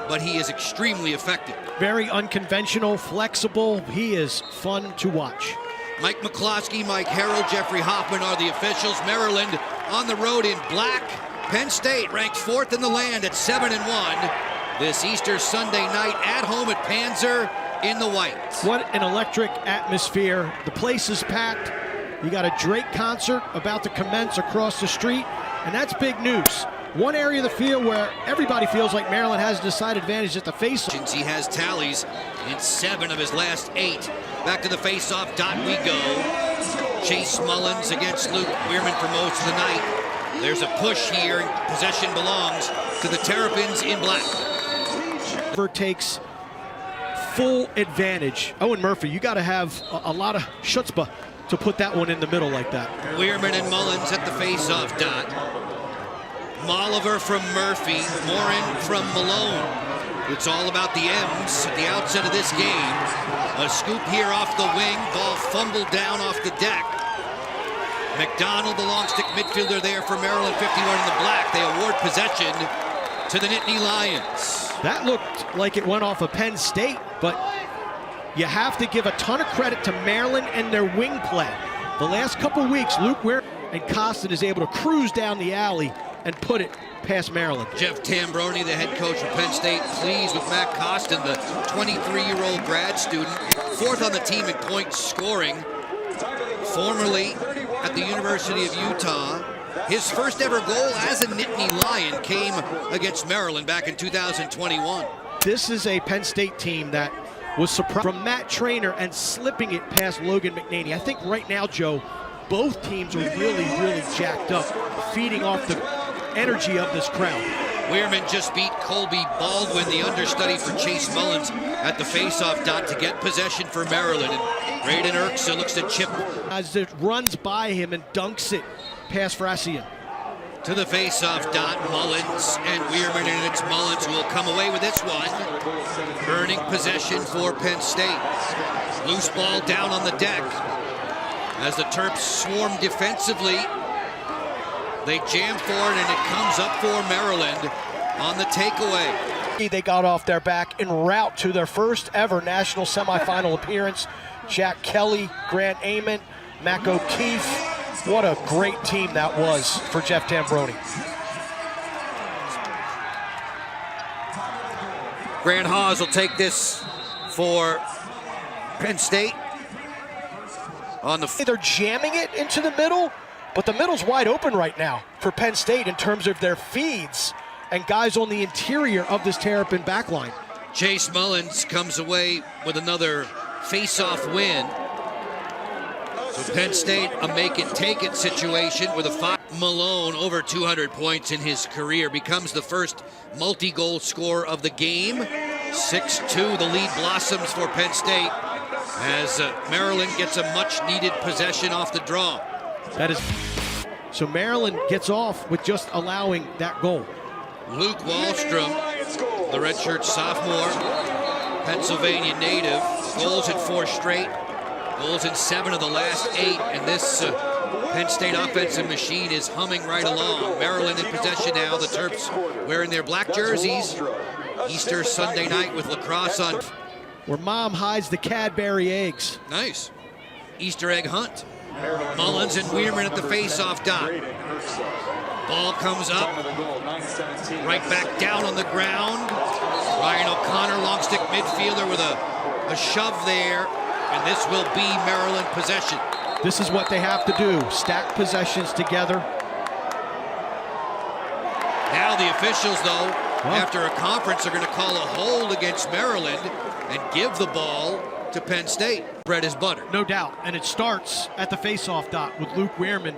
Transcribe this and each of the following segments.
but he is extremely effective. Very unconventional, flexible. He is fun to watch. Mike McCloskey, Mike Harrell, Jeffrey Hoffman are the officials. Maryland on the road in black. Penn State ranked 4th in the land at 7-1. This Easter Sunday night at home at Panzer in the white. What an electric atmosphere. The place is packed. You got a Drake concert about to commence across the street, and that's big news. One area of the field where everybody feels like Maryland has a decided advantage at the face-off. He has tallies in 7 of his last 8. Back to the face-off dot we go. Chase Mullins against Luke Wierman for most of the night. There's a push here, and possession belongs to the Terrapins in black. Takes full advantage. Owen Murphy, you got to have a lot of chutzpah to put that one in the middle like that. Wierman and Mullins at the face-off dot. Molliver from Murphy, Morin from Malone. It's all about the M's at the outset of this game. A scoop here off the wing, ball fumbled down off the deck. McDonald, the long stick midfielder there for Maryland, 51 in the black. They award possession to the Nittany Lions. That looked like it went off of Penn State, but you have to give a ton of credit to Maryland and their wing play. The last couple weeks, Luke Wierman and Costin is able to cruise down the alley and put it past Maryland. Jeff Tambroni, the head coach of Penn State, pleased with Matt Costin, the 23-year-old grad student, 4th on the team in points scoring. Formerly at the University of Utah, his first ever goal as a Nittany Lion came against Maryland back in 2021. This is a Penn State team that was surprised from Matt Trainer and slipping it past Logan McNaney. I think right now, Joe, both teams are really, really jacked up, feeding off the energy of this crowd. Wierman just beat Colby Baldwin, the understudy for Chase Mullins, at the face-off dot to get possession for Maryland. And Braden Erksa looks to chip as it runs by him and dunks it past Frassian. To the face-off dot, Mullins and Wierman, and it's Mullins who will come away with this one. Earning possession for Penn State. Loose ball down on the deck. As the Terps swarm defensively, they jam forward, and it comes up for Maryland on the takeaway. They got off their back en route to their first ever national semifinal appearance. Jack Kelly, Grant Amon, Mac O'Keefe. What a great team that was for Jeff Tambroni. Grant Hawes will take this for Penn State. They're jamming it into the middle, but the middle's wide open right now for Penn State in terms of their feeds and guys on the interior of this Terrapin backline. Chase Mullins comes away with another face-off win. So Penn State, a make-it-take-it situation with a 5. Malone, over 200 points in his career, becomes the first multi-goal scorer of the game. 6-2, the lead blossoms for Penn State as Maryland gets a much-needed possession off the draw. That is, so Maryland gets off with just allowing that goal. Luke Wallstrom, the redshirt sophomore, Pennsylvania native, goals in 4 straight, goals in 7 of the last 8, and this Penn State offensive machine is humming right along. Maryland in possession now, the Terps wearing their black jerseys. Easter Sunday night with Lacrosse on. Where mom hides the Cadbury eggs. Nice. Easter egg hunt. Mullins and Wierman at the face-off dot. Ball comes up, right back down on the ground. Ryan O'Connor, long stick midfielder with a shove there, and this will be Maryland possession. This is what they have to do, stack possessions together. Now the officials, though, after a conference, are going to call a hold against Maryland and give the ball to Penn State. Bread is butter. No doubt, and it starts at the face-off dot with Luke Wierman.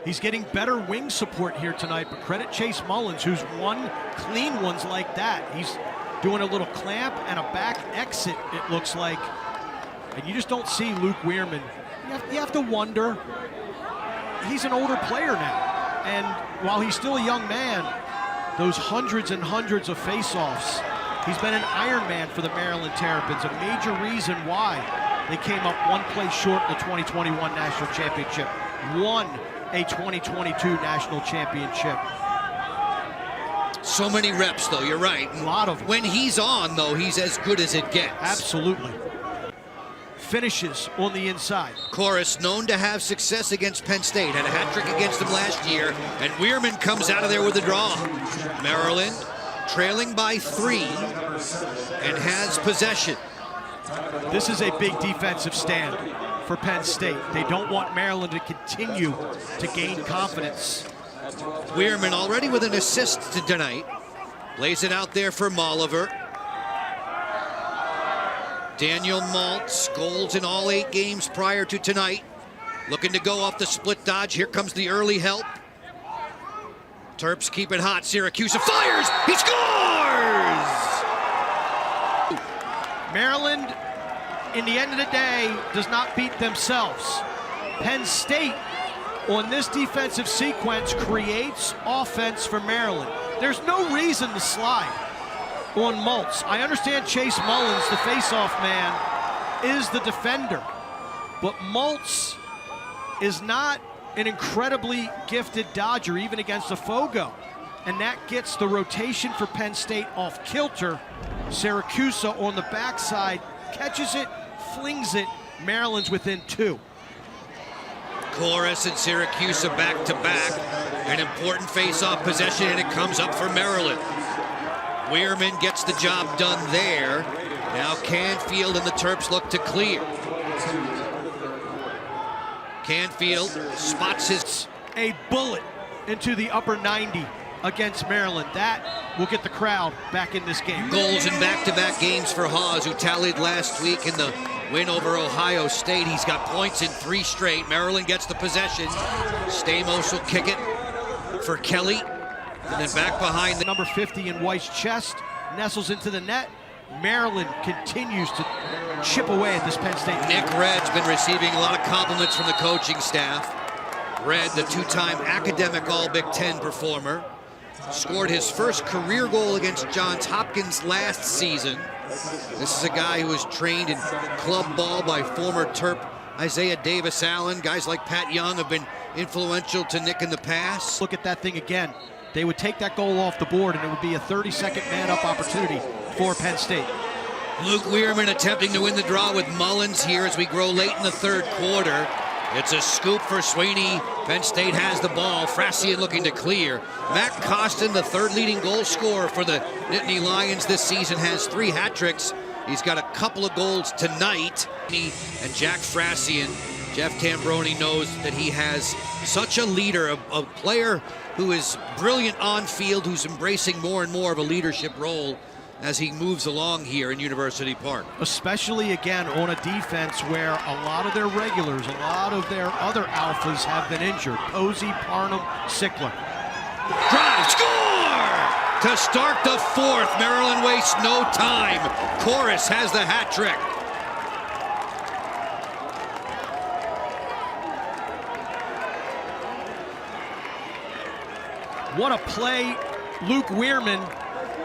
He's getting better wing support here tonight, but credit Chase Mullins, who's won clean ones like that. He's doing a little clamp and a back exit, it looks like. And you just don't see Luke Wierman. You have to wonder, he's an older player now. And while he's still a young man, those hundreds and hundreds of face-offs, he's been an Iron Man for the Maryland Terrapins, a major reason why they came up one place short in the 2021 National Championship, won a 2022 National Championship. So many reps, though, you're right. A lot of them. When he's on, though, he's as good as it gets. Absolutely. Finishes on the inside. Chorus, known to have success against Penn State, had a hat trick against them last year, and Wierman comes out of there with a draw. Maryland trailing by 3 and has possession. This is a big defensive stand for Penn State. They don't want Maryland to continue to gain confidence. Wierman already with an assist tonight. Lays it out there for Molliver. Daniel Maltz, goals in all 8 games prior to tonight. Looking to go off the split dodge. Here comes the early help. Terps keep it hot. Syracuse fires. He scores! Maryland, in the end of the day, does not beat themselves. Penn State, on this defensive sequence, creates offense for Maryland. There's no reason to slide on Maltz. I understand Chase Mullins, the face-off man, is the defender, but Maltz is not an incredibly gifted dodger, even against a Fogo, and that gets the rotation for Penn State off kilter. Syracuse on the backside catches it, flings it. Maryland's within 2. Chorus and Syracuse back-to-back. An important face-off possession, and it comes up for Maryland. Wierman gets the job done there. Now Canfield and the Terps look to clear. Canfield spots his... A bullet into the upper 90 against Maryland. That will get the crowd back in this game. Goals in back-to-back games for Hawes, who tallied last week in the win over Ohio State. He's got points in 3 straight. Maryland gets the possession. Stamos will kick it for Kelly. And then back behind the number 50 in White's chest, nestles into the net. Maryland continues to chip away at this Penn State. Nick Red's been receiving a lot of compliments from the coaching staff. Red, the 2-time academic All-Big Ten performer, scored his first career goal against Johns Hopkins last season. This is a guy who was trained in club ball by former Terp Isaiah Davis-Allen. Guys like Pat Young have been influential to Nick in the past. Look at that thing again. They would take that goal off the board, and it would be a 30-second man-up opportunity for Penn State. Luke Wierman attempting to win the draw with Mullins here as we grow late in the 3rd quarter. It's a scoop for Sweeney. Penn State has the ball. Frassian looking to clear. Matt Costin, the 3rd leading goal scorer for the Nittany Lions this season, has 3 hat tricks. He's got a couple of goals tonight. And Jack Frassian, Jeff Tambroni knows that he has such a leader, a player who is brilliant on field, who's embracing more and more of a leadership role as he moves along here in University Park. Especially, again, on a defense where a lot of their regulars, a lot of their other alphas have been injured. Posey, Parnham, Sickler. Drive, score! To start the 4th, Maryland wastes no time. Chorus has the hat trick. What a play. Luke Wierman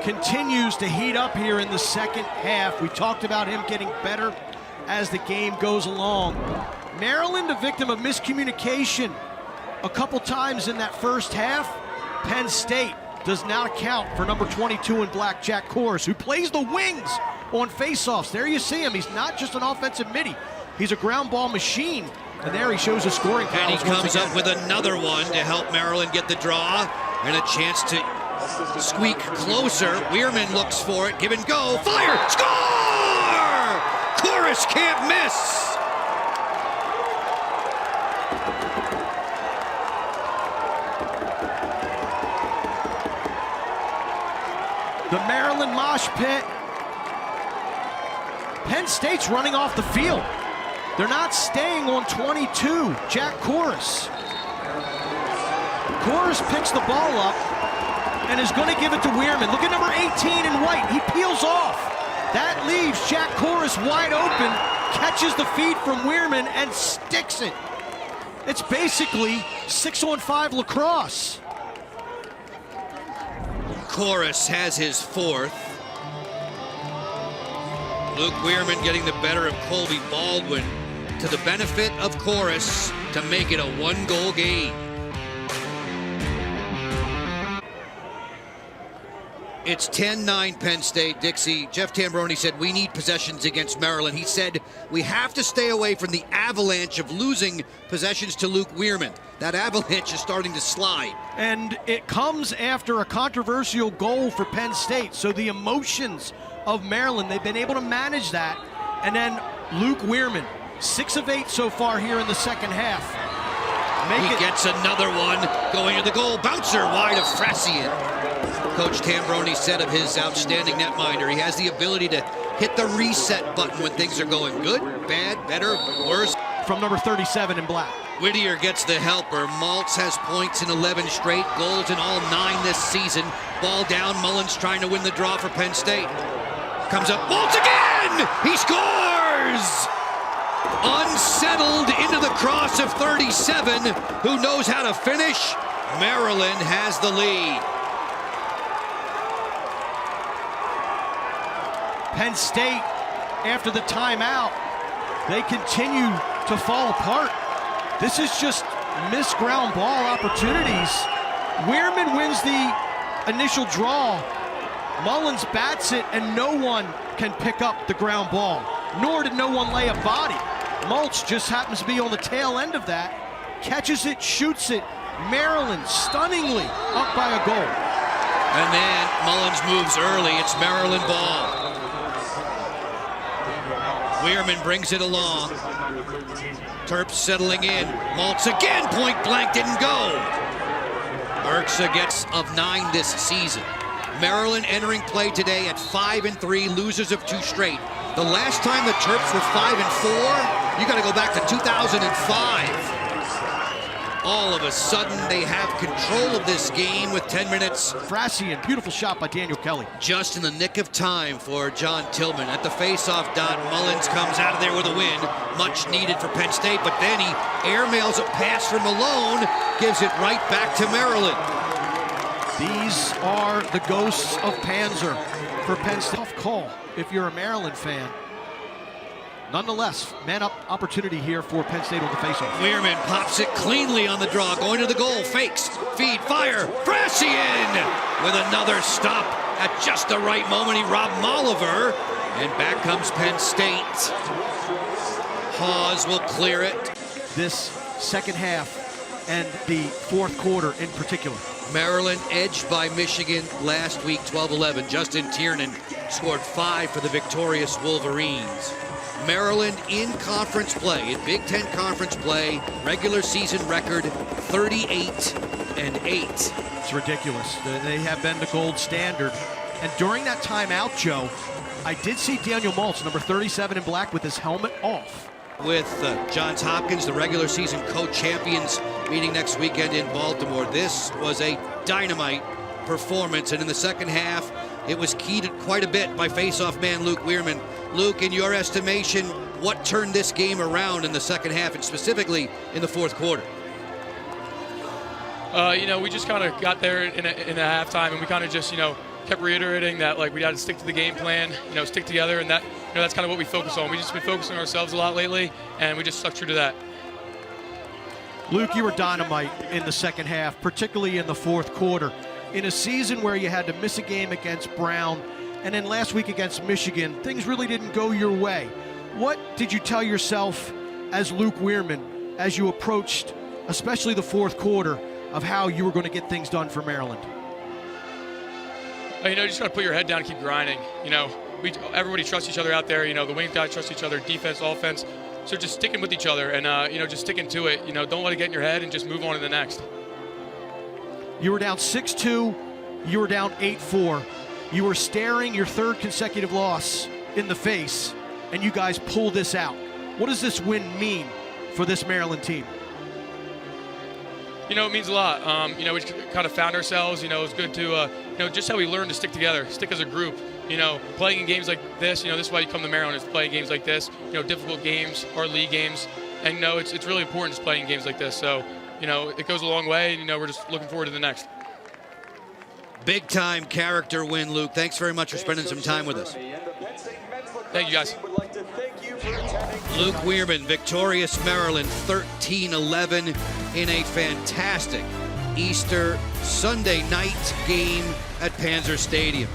continues to heat up here in the 2nd half. We talked about him getting better as the game goes along. Maryland, a victim of miscommunication a couple times in that 1st half. Penn State does not account for number 22 in black, Jack Chorus, who plays the wings on faceoffs. There you see him. He's not just an offensive midi. He's a ground ball machine. And there he shows his scoring powers. And he comes up with another one to help Maryland get the draw and a chance to squeak closer. Wierman looks for it. Give and go. Fire! Score! Chorus can't miss. The Maryland mosh pit. Penn State's running off the field. They're not staying on 22. Jack Chorus. Chorus picks the ball up and is going to give it to Wierman. Look at number 18 in white. He peels off. That leaves Jack Chorus wide open, catches the feed from Wierman and sticks it. It's basically 6-on-5 lacrosse. Chorus has his 4th. Luke Wierman getting the better of Colby Baldwin to the benefit of Chorus to make it a 1-goal game. It's 10-9 Penn State. Dixie, Jeff Tambroni said we need possessions against Maryland. He said we have to stay away from the avalanche of losing possessions to Luke Wierman. That avalanche is starting to slide. And it comes after a controversial goal for Penn State. So the emotions of Maryland, they've been able to manage that. And then Luke Wierman, 6 of 8 so far here in the second half. He gets another one going to the goal. Bouncer wide of Faceoff. Coach Tambroni said of his outstanding netminder, he has the ability to hit the reset button when things are going good, bad, better, worse. From number 37 in black. Whittier gets the helper. Maltz has points in 11 straight, goals in all 9 this season. Ball down, Mullins trying to win the draw for Penn State. Comes up, Maltz again! He scores! Unsettled into the cross of 37. Who knows how to finish? Maryland has the lead. Penn State, after the timeout, they continue to fall apart. This is just missed ground ball opportunities. Wierman wins the initial draw. Mullins bats it, and no one can pick up the ground ball, nor did no one lay a body. Maltz just happens to be on the tail end of that, catches it, shoots it. Maryland stunningly up by a goal. And then Mullins moves early. It's Maryland ball. Wierman brings it along. Terps settling in. Maltz again, point blank, didn't go. Urksa gets of 9 this season. Maryland entering play today at 5-3, losers of 2 straight. The last time the Terps were 5-4, you got to go back to 2005. All of a sudden, they have control of this game with 10 minutes. Faceoff, beautiful shot by Daniel Kelly. Just in the nick of time for John Tillman. At the face-off dot, Mullins comes out of there with a win. Much needed for Penn State, but then he airmails a pass from Malone, gives it right back to Maryland. These are the ghosts of Panzer for Penn State. Tough call if you're a Maryland fan. Nonetheless, man-up opportunity here for Penn State on the faceoff. Wierman pops it cleanly on the draw, going to the goal, fakes, feed, fire, Faceoff with another stop at just the right moment. He robbed Molliver, and back comes Penn State. Hawes will clear it. This second half and the fourth quarter in particular. Maryland edged by Michigan last week, 12-11. Justin Tiernan scored 5 for the victorious Wolverines. Maryland in conference play, in Big Ten conference play, regular season record 38-8. It's ridiculous. They have been the gold standard. And during that timeout, Joe, I did see Daniel Maltz, number 37 in black, with his helmet off. With Johns Hopkins, the regular season co-champions, meeting next weekend in Baltimore. This was a dynamite performance, and in the second half, it was keyed quite a bit by face-off man Luke Wierman. Luke, in your estimation, what turned this game around in the second half, and specifically in the fourth quarter? We just kind of got there in a halftime, and we kind of just, kept reiterating that, like, we got to stick to the game plan, stick together, and that, that's kind of what we focus on. We just been focusing on ourselves a lot lately, and we just stuck true to that. Luke, you were dynamite in the second half, particularly in the fourth quarter. In a season where you had to miss a game against Brown, and then last week against Michigan, things really didn't go your way. What did you tell yourself as Luke Wierman as you approached, especially the fourth quarter, of how you were going to get things done for Maryland? You just got to put your head down and keep grinding. Everybody trusts each other out there. The wings got to trust each other, defense, offense. So just sticking with each other and, just sticking to it. Don't let it get in your head and just move on to the next. You were down 6-2. You were down 8-4. You were staring your third consecutive loss in the face, and you guys pull this out. What does this win mean for this Maryland team? It means a lot. We kind of found ourselves. It's good to, just how we learn to stick together, stick as a group. Playing in games like this, this is why you come to Maryland, is playing games like this, difficult games, hard league games. And, it's really important just playing games like this. So, it goes a long way, and, we're just looking forward to the next. Big time character win, Luke. Thanks very much for spending some time with us. Thank you, guys. Luke Wierman, victorious Maryland, 13-11 in a fantastic Easter Sunday night game at Panzer Stadium.